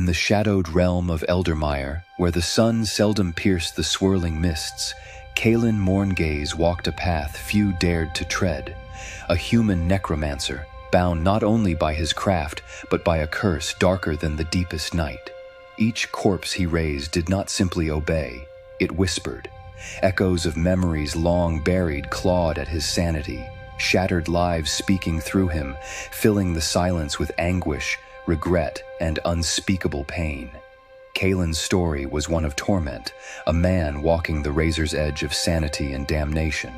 In the shadowed realm of Eldermire, where the sun seldom pierced the swirling mists, Caelan Mourngaze walked a path few dared to tread, a human necromancer, bound not only by his craft, but by a curse darker than the deepest night. Each corpse he raised did not simply obey, it whispered. Echoes of memories long buried clawed at his sanity, shattered lives speaking through him, filling the silence with anguish, regret, and unspeakable pain. Caelan's story was one of torment, a man walking the razor's edge of sanity and damnation.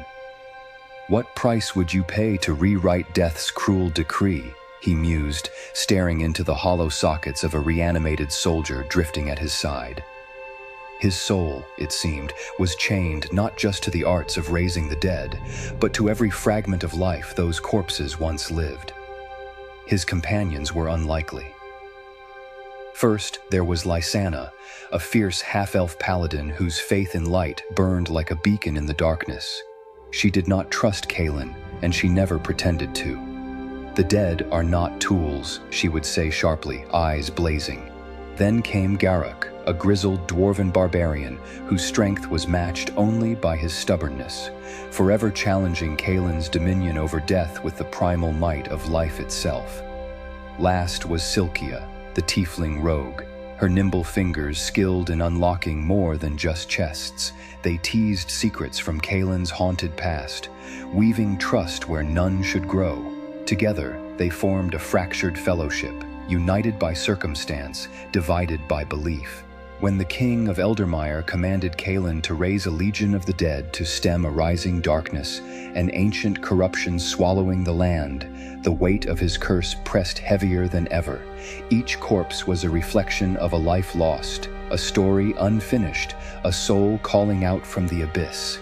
What price would you pay to rewrite death's cruel decree? He mused, staring into the hollow sockets of a reanimated soldier drifting at his side. His soul, it seemed, was chained not just to the arts of raising the dead, but to every fragment of life those corpses once lived. His companions were unlikely. First, there was Lysanna, a fierce half-elf paladin whose faith in light burned like a beacon in the darkness. She did not trust Caelan, and she never pretended to. "The dead are not tools," she would say sharply, eyes blazing. Then came Garruk, a grizzled dwarven barbarian whose strength was matched only by his stubbornness, forever challenging Caelan's dominion over death with the primal might of life itself. Last was Silkea, the tiefling rogue, her nimble fingers skilled in unlocking more than just chests. They teased secrets from Caelan's haunted past, weaving trust where none should grow. Together, they formed a fractured fellowship, united by circumstance, divided by belief. When the king of Eldermire commanded Caelan to raise a legion of the dead to stem a rising darkness, an ancient corruption swallowing the land, the weight of his curse pressed heavier than ever. Each corpse was a reflection of a life lost, a story unfinished, a soul calling out from the abyss.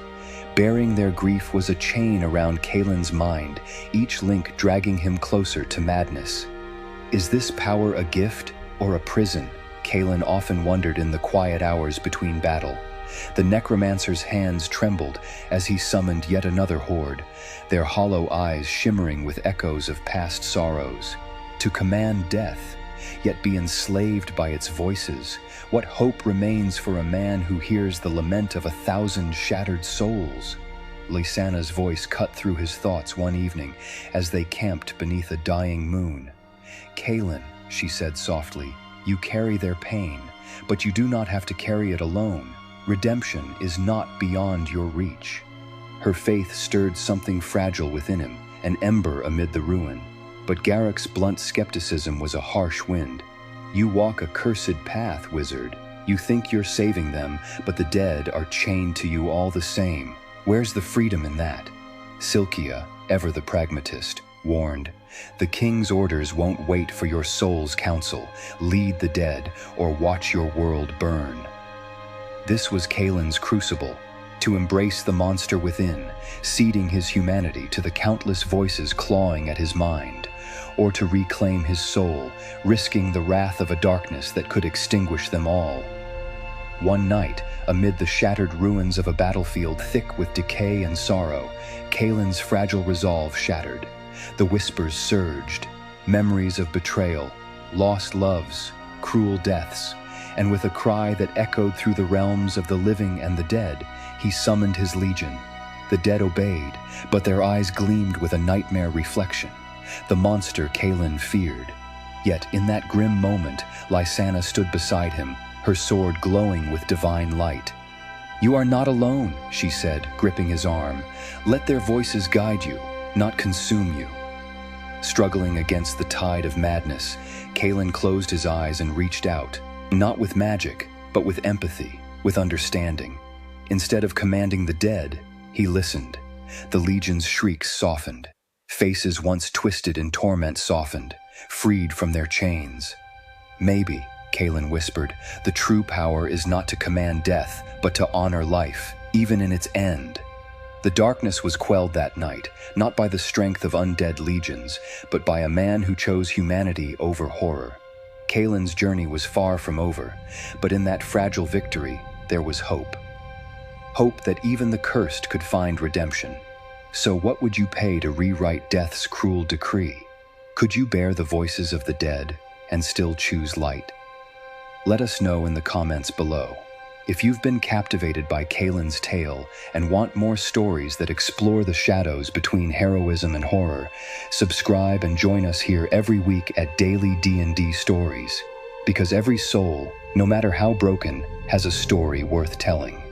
Bearing their grief was a chain around Caelan's mind, each link dragging him closer to madness. Is this power a gift or a prison? Caelan often wondered in the quiet hours between battle. The necromancer's hands trembled as he summoned yet another horde, their hollow eyes shimmering with echoes of past sorrows. To command death, yet be enslaved by its voices, what hope remains for a man who hears the lament of 1,000 shattered souls? Lysanna's voice cut through his thoughts one evening as they camped beneath a dying moon. "Caelan," she said softly, "you carry their pain, but you do not have to carry it alone. Redemption is not beyond your reach." Her faith stirred something fragile within him, an ember amid the ruin. But Garruk's blunt skepticism was a harsh wind. "You walk a cursed path, wizard. You think you're saving them, but the dead are chained to you all the same. Where's the freedom in that?" Silkea, ever the pragmatist, warned, "The king's orders won't wait for your soul's counsel. Lead the dead, or watch your world burn." This was Caelan's crucible, to embrace the monster within, ceding his humanity to the countless voices clawing at his mind, or to reclaim his soul, risking the wrath of a darkness that could extinguish them all. One night, amid the shattered ruins of a battlefield thick with decay and sorrow, Caelan's fragile resolve shattered. The whispers surged, memories of betrayal, lost loves, cruel deaths, and with a cry that echoed through the realms of the living and the dead, he summoned his legion. The dead obeyed, but their eyes gleamed with a nightmare reflection, the monster Caelan feared. Yet in that grim moment, Lysanna stood beside him, her sword glowing with divine light. "You are not alone," she said, gripping his arm. "Let their voices guide you, not consume you." Struggling against the tide of madness, Caelan closed his eyes and reached out, not with magic, but with empathy, with understanding. Instead of commanding the dead, he listened. The legion's shrieks softened. Faces once twisted in torment softened, freed from their chains. "Maybe," Caelan whispered, "the true power is not to command death, but to honor life, even in its end." The darkness was quelled that night, not by the strength of undead legions, but by a man who chose humanity over horror. Caelan's journey was far from over, but in that fragile victory, there was hope. Hope that even the cursed could find redemption. So what would you pay to rewrite death's cruel decree? Could you bear the voices of the dead and still choose light? Let us know in the comments below. If you've been captivated by Caelan's tale and want more stories that explore the shadows between heroism and horror, subscribe and join us here every week at Daily D&D Stories. Because every soul, no matter how broken, has a story worth telling.